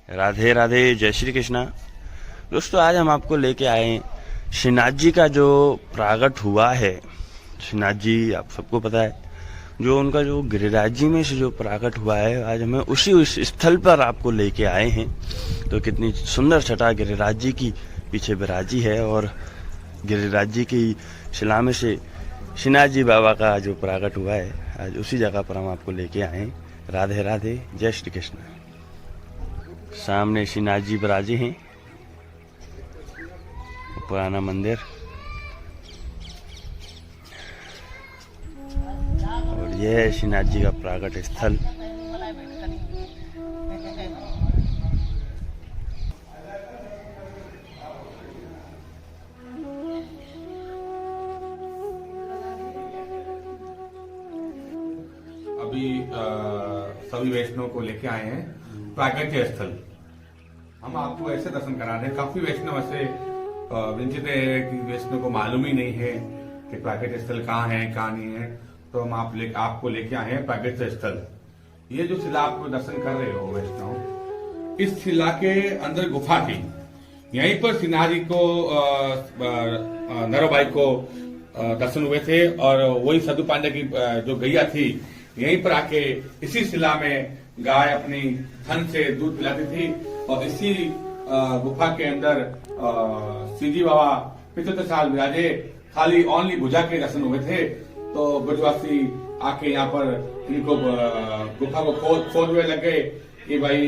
राधे राधे, जय श्री कृष्णा। दोस्तों, आज हम आपको लेके आए हैं श्रीनाथ जी का जो प्रागट हुआ है। श्रीनाथ जी आप सबको पता है, जो उनका जो गिरिराज जी में से जो प्रागट हुआ है, आज हमें उसी उस स्थल पर आपको लेके आए हैं। तो कितनी सुंदर छटा गिरिराज जी की पीछे विराजी है, और गिरिराज जी की शिला में से श्रीनाथ जी बाबा का जो प्रागट हुआ है, आज उसी जगह पर हम आपको लेके आए हैं। राधे राधे, जय श्री कृष्ण। सामने श्रीनाथ जी विराजे हैं, पुराना मंदिर, और यह है श्रीनाथ जी का प्रागट स्थल। अभी सभी वैष्णव को लेके आए हैं प्रागट्य स्थल। हम आपको ऐसे दर्शन करा रहे हैं। काफी वैष्णव ऐसे वंचित है कि वैष्णव को मालूम ही नहीं है कि प्रागट्य स्थल कहाँ है कहाँ नहीं है। तो हम आपको लेके आए हैं प्रागट्य स्थल। ये जो शिला आप दर्शन कर रहे हो वैष्णव, इस शिला के अंदर गुफा थी। यहीं पर श्रीनाथ जी को नरबाई को दर्शन हुए थे, और वही सदु पांडे की जो गैया थी, यहीं पर आके इसी शिला में गाय अपनी थन से दूध पिलाती थी। और इसी गुफा के अंदर सीजी बाबा 75 साल विराजे, खाली ओनली भुजा के दर्शन हुए थे। तो ब्रजवासी आके यहाँ पर इनको गुफा को खोदने लगे कि भाई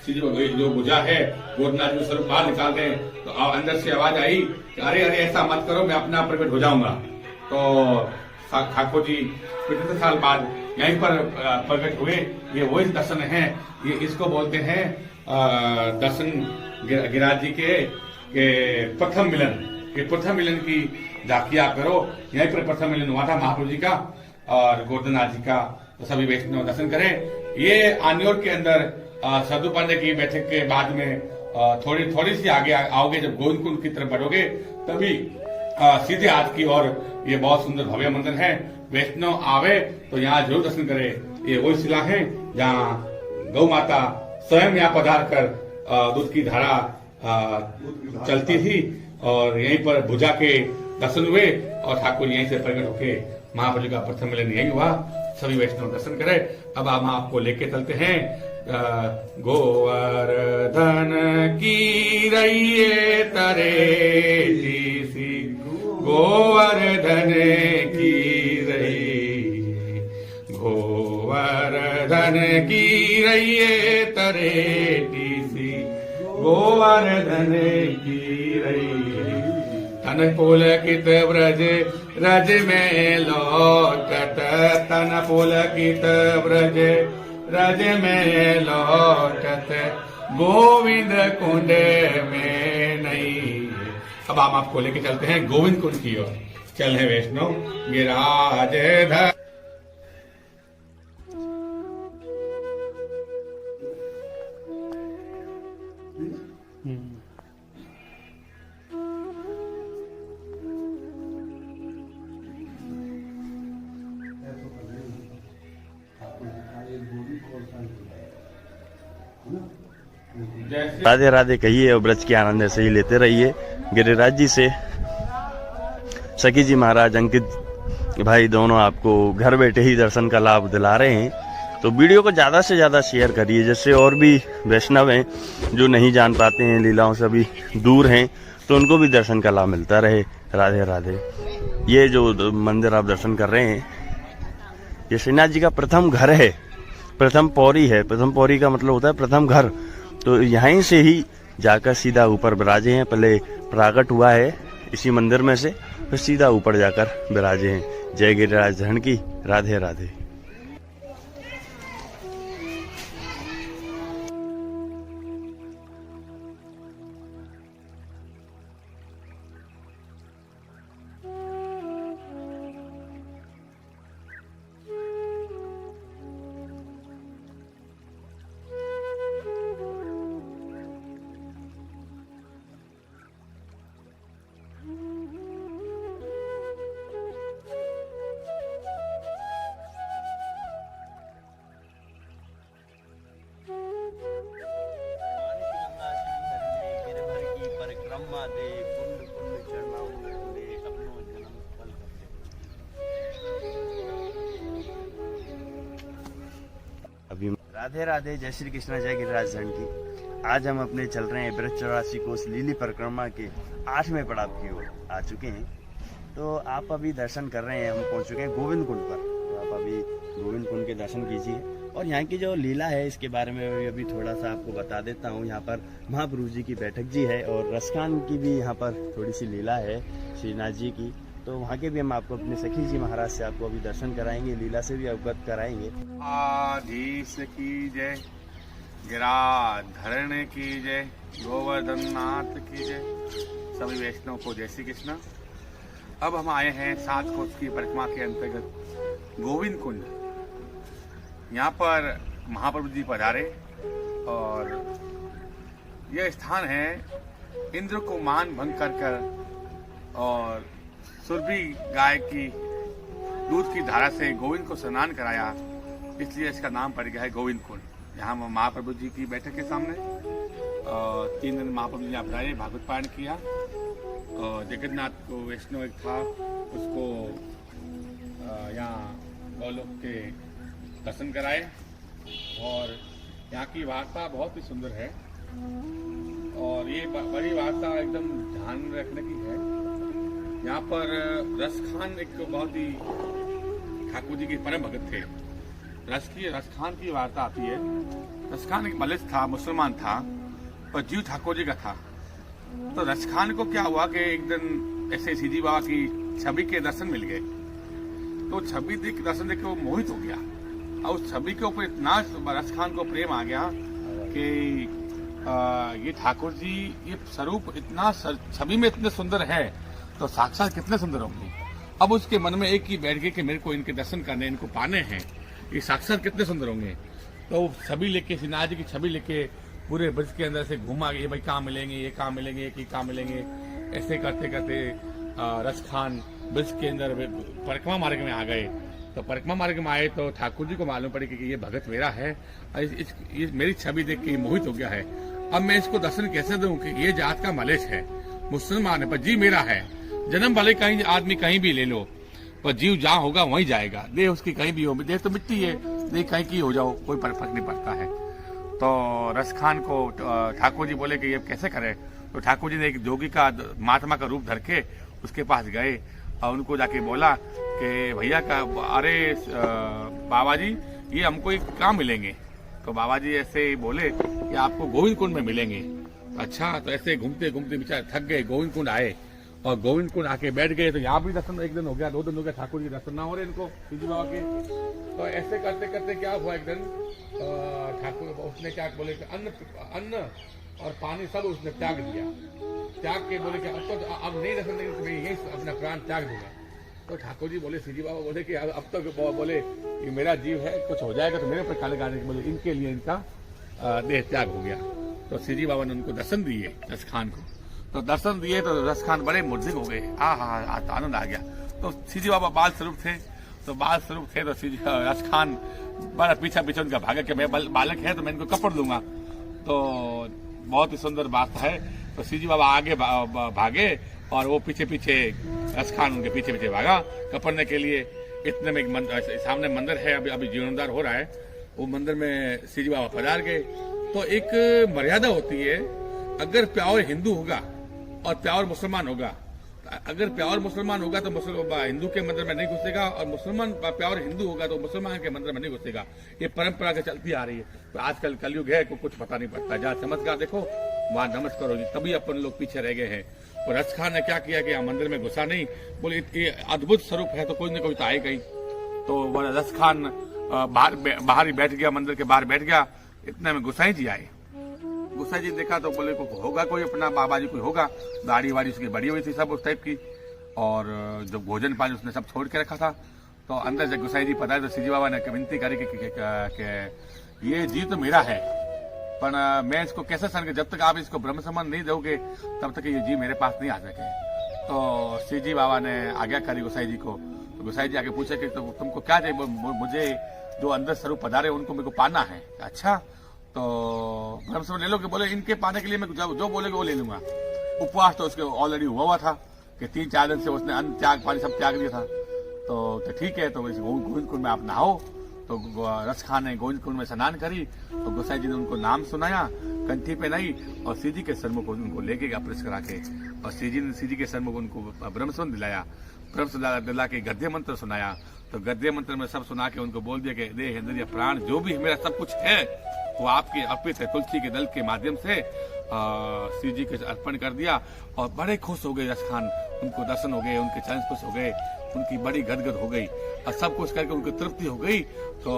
सीजी जो भुजा है गोदनाथ में स्वरूप बाहर निकाल दें। तो अंदर से आवाज आई कि अरे अरे ऐसा मत करो, मैं अपना प्रकट हो जाऊंगा। तो ठाकुर जी 75 साल बाद यहीं पर प्रकट हुए। ये वही दर्शन है, ये इसको बोलते हैं दर्शन गिरिराज जी के प्रथम मिलन। ये प्रथम मिलन की झांकियां करो। यहीं पर प्रथम मिलन हुआ था महाप्रभु जी का और गोवर्धननाथ जी का। तो सभी वैष्णव दर्शन करें। ये आन्योर के अंदर सदु पांडे की बैठक के बाद में थोड़ी सी आगे आओगे, जब गोविंद कुंड की तरफ बढ़ोगे, तभी सीधे हाथ की ओर ये बहुत सुंदर भव्य मंदिर है। वैष्णव आवे तो यहाँ जरूर दर्शन करे। ये वही शिला है जहाँ गौ माता स्वयं यहाँ पधार कर दूध की धारा चलती थी, और यहीं पर भुजा के दर्शन हुए, और ठाकुर यहीं से प्रकट होके महाप्रभु का प्रथम मिलन यही हुआ। सभी वैष्णव दर्शन करे। अब हम आपको लेके चलते हैं गोवर्धन की रैये तरे सी, गोवर्धन की रैये, गोवर्धन की रैये तरे सी, गोवर्धन की रैये। तन पुलकित ब्रज रज में लौटत, तन पुलकित ब्रज रज में लौटत, गोविंद कुंड में नहीं। अब हम आपको लेके चलते हैं गोविंद कुंड की ओर। चल है वैष्णव गिरिराज। राधे राधे कहिए, और ब्रज के आनंद ऐसे ही लेते रहिए। गिरिराज जी से सखी जी महाराज, अंकित भाई दोनों आपको घर बैठे ही दर्शन का लाभ दिला रहे हैं। तो वीडियो को ज़्यादा से ज़्यादा शेयर करिए, जिससे और भी वैष्णव हैं जो नहीं जान पाते हैं, लीलाओं से अभी दूर हैं, तो उनको भी दर्शन का लाभ मिलता रहे। राधे राधे। ये जो मंदिर आप दर्शन कर रहे हैं, ये श्रीनाथ जी का प्रथम घर है, प्रथम पौरी है। प्रथम पौरी का मतलब होता है प्रथम घर। तो यहीं से ही जाकर सीधा ऊपर विराजे हैं। पहले प्रागट हुआ है इसी मंदिर में से, फिर सीधा ऊपर जाकर विराजे हैं। जय गिरिराज धरण की। राधे राधे। ब्रह्मा दे कुंड कुंड चरणाओं में अपनो जन्म फल करते। अभी राधे राधे, जय श्री कृष्णा, जय गिरिराज धन की। आज हम अपने चल रहे हैं ब्रज 84 कोस लीली परिक्रमा के 8वें पड़ाव की ओर आ चुके हैं। तो आप अभी दर्शन कर रहे हैं, हम पहुंच चुके हैं गोविंद कुंड पर। तो आप अभी गोविंद कुंड के दर्शन कीजिए और यहाँ की जो लीला है इसके बारे में अभी थोड़ा सा आपको बता देता हूँ। यहाँ पर महाप्रभु जी की बैठक जी है और रसखान की भी यहाँ पर थोड़ी सी लीला है श्रीनाथ जी की। तो वहाँ के भी हम आपको अपने सखी जी महाराज से आपको अभी दर्शन कराएंगे, लीला से भी अवगत कराएंगे। आधीश की जय, गिराधरण की जय, गोवर्धन नाथ की जय, सभी वैष्णव को जय श्री कृष्ण। अब हम आए हैं 7 कोस की परिक्रमा के अंतर्गत गोविंद कुंड। यहाँ पर महाप्रभु जी पधारे और यह स्थान है इंद्र को मान भंग कर और सुरभि गाय की दूध की धारा से गोविंद को स्नान कराया, इसलिए इसका नाम पड़ गया है गोविंद कुंड। यहाँ महाप्रभु जी की बैठक के सामने 3 दिन महाप्रभु जी पधारे, भागवत पारायण किया और जगन्नाथ को वैष्णव एक था उसको यहाँ गौलोक के दर्शन कराए। और यहाँ की वार्ता बहुत ही सुंदर है और ये बड़ी वार्ता एकदम ध्यान रखने की है। यहाँ पर रसखान एक बहुत ही ठाकुर जी के परम भगत थे। रसखान की वार्ता आती है। रसखान एक मलिक था, मुसलमान था और जीव ठाकुर जी का था। तो रसखान को क्या हुआ कि एक दिन ऐसे सीधी बाबा की छवि के दर्शन मिल गए। तो छवि के दर्शन देख के वो मोहित हो गया और उस छवि के ऊपर इतना रसखान को प्रेम आ गया कि ये ठाकुर जी ये स्वरूप इतना छवि में इतने सुंदर है तो साक्षात कितने सुंदर होंगे। अब उसके मन में एक ही बैठ गए कि मेरे को इनके दर्शन करने, इनको पाने हैं, ये साक्षात कितने सुंदर होंगे। तो छवि लेके, श्रीनाथ जी की छवि लेके पूरे ब्रज के अंदर से घुमा, ये भाई कहाँ मिलेंगे, ये कहाँ मिलेंगे, ये कहाँ मिलेंगे। ऐसे करते करते रसखान ब्रज के अंदर परिक्रमा मार्ग में आ गए। तो परिक्रमा मार्ग में आए तो ठाकुर जी को मालूम पड़े कि ये भगत मेरा है, ये मेरी छवि देख के मोहित हो गया है। अब मैं इसको दर्शन कैसे दूं कि ये जात का मलेश है, मुसलमान है, पर जीव मेरा है। जन्म भले कहीं आदमी कहीं भी ले लो, पर जीव जहाँ होगा वहीं जाएगा। देह उसकी कहीं भी हो, देह तो मिट्टी है, देह कहीं की हो जाओ कोई फर्क नहीं पड़ता है। तो रसखान को ठाकुर जी बोले कि ये कैसे करे। तो ठाकुर जी ने एक जोगी का, महात्मा का रूप धर के उसके पास गए और उनको जाके बोला कि भैया का, अरे बाबा जी ये हमको कहाँ मिलेंगे। तो बाबा जी ऐसे बोले कि आपको गोविंद कुंड में मिलेंगे। अच्छा, तो ऐसे घूमते घूमते बेचारे थक गए, गोविंद कुंड आए और गोविंद कुंड आके बैठ गए। तो यहाँ भी दर्शन 1 दिन हो गया, 2 दिन हो गया, ठाकुर जी दर्शन ना हो रहे इनको सीधी बाबा के। तो ऐसे करते करते क्या हुआ, एक दिन ठाकुर उसने क्या बोले कि अन्न और पानी सब उसने त्याग दिया। त्याग के बोले कि अब नहीं दर्शन देंगे तो मैं यही अपना प्राण त्याग दूंगा। तो ठाकुर जी बोले, सीधी बाबा बोले कि अब तक बोले ये मेरा जीव है, कुछ हो जाएगा तो मेरे ऊपर काले गाने के, बोले इनके लिए इनका देह त्याग हो गया। तो सीधी बाबा ने उनको दर्शन दिए रसखान को। तो दर्शन दिए तो रसखान बड़े मुर्जिक हो गए, आनंद आ गया। तो सीधी बाबा बाल स्वरूप थे, तो सीधी रसखान बड़ा पीछा उनका भागा कि मैं बालक है तो मैं इनको कपड़ दूंगा। तो बहुत ही सुंदर बात है। तो सीधी बाबा आगे भागे और वो पीछे पीछे रसखान उनके पीछे पीछे भागा कपड़ने के लिए। इतने में एक सामने मंदिर है, अभी जीर्णोद्धार हो रहा है, वो मंदिर में सीधी बाबा पधार गए। तो एक मर्यादा होती है, अगर प्योर हिंदू होगा और प्योर मुसलमान होगा, अगर प्योर मुसलमान होगा तो हिंदू के मंदिर में नहीं घुसेगा और मुसलमान प्योर हिंदू होगा तो मुसलमान के मंदिर में नहीं घुसेगा। ये परंपरा के चलती आ रही है। तो आजकल कलयुग है, कुछ पता नहीं पड़ता, जहाँ चमत्कार देखो वहां नमस्कार होगी, तभी अपन लोग पीछे रह गए हैं। और रसखान ने क्या किया कि मंदिर में घुसा नहीं, बोले ये अद्भुत स्वरूप है तो कोई न कोई तो आएगा ही। तो वो रसखान बाहर ही बैठ गया, मंदिर के बाहर बैठ गया। इतने में गुसाई जी आए। गुसाई जी देखा तो बोले को होगा कोई अपना बाबा जी कोई होगा, दाढ़ी वाड़ी उसकी बड़ी हुई थी सब उस टाइप की, और जो भोजन पानी उसने सब छोड़ के रखा था। तो अंदर जब गुसाई जी पता है तो सीधी बाबा ने विनती करी कि ये जीव तो मेरा है, पर मैं इसको कैसे समझ, जब तक आप इसको ब्रह्म संबंध नहीं दोगे तब तक ये जीव मेरे पास नहीं आ सके। तो सीधी बाबा ने आज्ञा करी गुसाई जी को। तो गुसाई जी आके पूछे कि तो तुमको क्या चाहिए। मुझे जो अंदर स्वरूप पधारे उनको मेरे को पाना है। अच्छा, तो ब्रह्म संबंध ले लो कि बोले इनके पाने के लिए मैं जो बोलेगे वो ले लूंगा। उपवास तो उसके ऑलरेडी हुआ था कि 3-4 दिन से उसने अन्न त्याग पानी सब त्याग दिया था। तो ठीक है, तो इस गोविंद कुंड में आप नहाओ। तो रस खान ने गोविंद कुंड में स्नान करी, तो गोसाई जी ने उनको नाम सुनाया, कंठी पहनाई और श्री जी के सन्मुख उनको लेके गया प्रेस करा के, और श्री जी के सन्मुख उनको ब्रह्मस्वरूप दिलाया, ब्रह्मस्वरूप दिला के गद्य मंत्र सुनाया। तो गद्य मंत्र में सब सुना के उनको बोल दिया कि देह इंद्रिय प्राण जो भी मेरा सब कुछ है वो आपके अर्पित है। तुलसी के दल के माध्यम से श्री जी के अर्पण कर दिया और बड़े खुश हो गए रस खान, उनको दर्शन हो गए, उनके चरण खुश हो गए, उनकी बड़ी गदगद हो गई और सब कुछ करके उनको तृप्ति हो गई। तो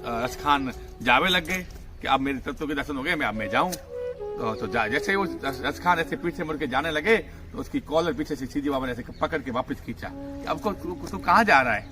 रस खान जावे लग गए कि अब मेरे तत्व के दर्शन हो गए, अब मैं जाऊं। तो जैसे वो रस खान ऐसे पीछे मुड़ के जाने लगे तो उसकी कॉलर पीछे से सीधी बाबा ने ऐसे पकड़ के वापस खींचा कि अब तू कहाँ जा रहा है,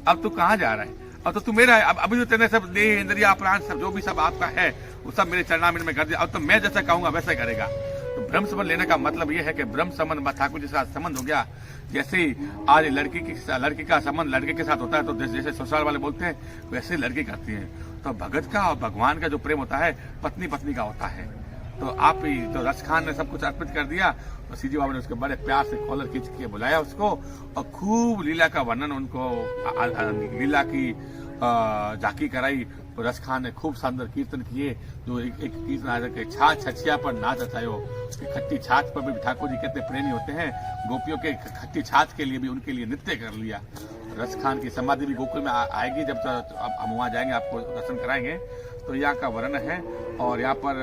अब तू कहाँ जा रहा है, अब तो तू मेरा है, अब अभी जो तेने सब देह इंद्रिया प्राण सब जो भी सब आपका है वो सब मेरे चरणामृत में कर दिया, अब तो मैं जैसा कहूंगा वैसा करेगा। तो ब्रह्म संबंध लेने का मतलब ये है कि ब्रह्म संबंध ठाकुर जी के साथ संबंध हो गया। जैसे ही आज लड़की का संबंध लड़के के साथ होता है, तो जैसे ससुराल वाले बोलते हैं वैसे लड़की करती है। तो भगत का और भगवान का जो प्रेम होता है पत्नी पत्नी का होता है। तो आप ही तो रस खान ने सब कुछ अर्पित कर दिया, तो सीधी बाबा ने उसके बड़े प्यार से कॉलर खींच के बुलाया उसको और खूब लीला का वर्णन, उनको लीला की झांकी कराई। तो रस खान ने खूब शानदार कीर्तन किए, जो एक कीर्तन आ के छाछ छछिया पर नाच अचायो, खट्टी छाछ पर भी ठाकुर जी कितने प्रेमी होते हैं, गोपियों के खट्टी छाछ के लिए भी उनके लिए नृत्य कर लिया। रस खान की समाधि भी गोकुल में आएगी, जब हम वहाँ जाएंगे आपको दर्शन कराएंगे। तो यहाँ का वर्णन है और यहाँ पर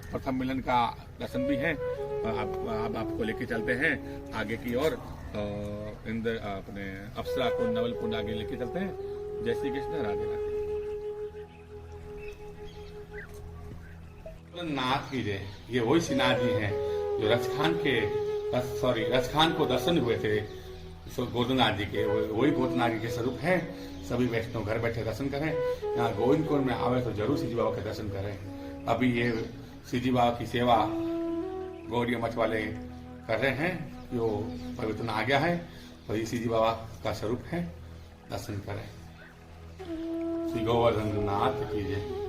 प्रथम मिलन का दर्शन भी है। अब आपको लेके चलते हैं आगे की ओर, इंद्र अपने अप्सरा कुंड नवल कुंड आगे लेके चलते हैं। जय श्री कृष्ण, राधे राधे। नाथ की जय। ये वही श्रीनाथ जी हैं जो रस खान को दर्शन हुए थे गोदनाथ जी के, वही गोदनाथ जी के स्वरूप है। सभी वैष्णव घर बैठे दर्शन करें, यहाँ गोविंद कुंड में आवे तो जरूर श्री जी बाबा के दर्शन करें। अभी ये श्री जी बाबा की सेवा गौड़िया मठ वाले कर रहे हैं, जो पवित्र आ गया है, और ये श्री जी बाबा का स्वरूप है, दर्शन करें। श्री गोवर्धन नाथ की जय।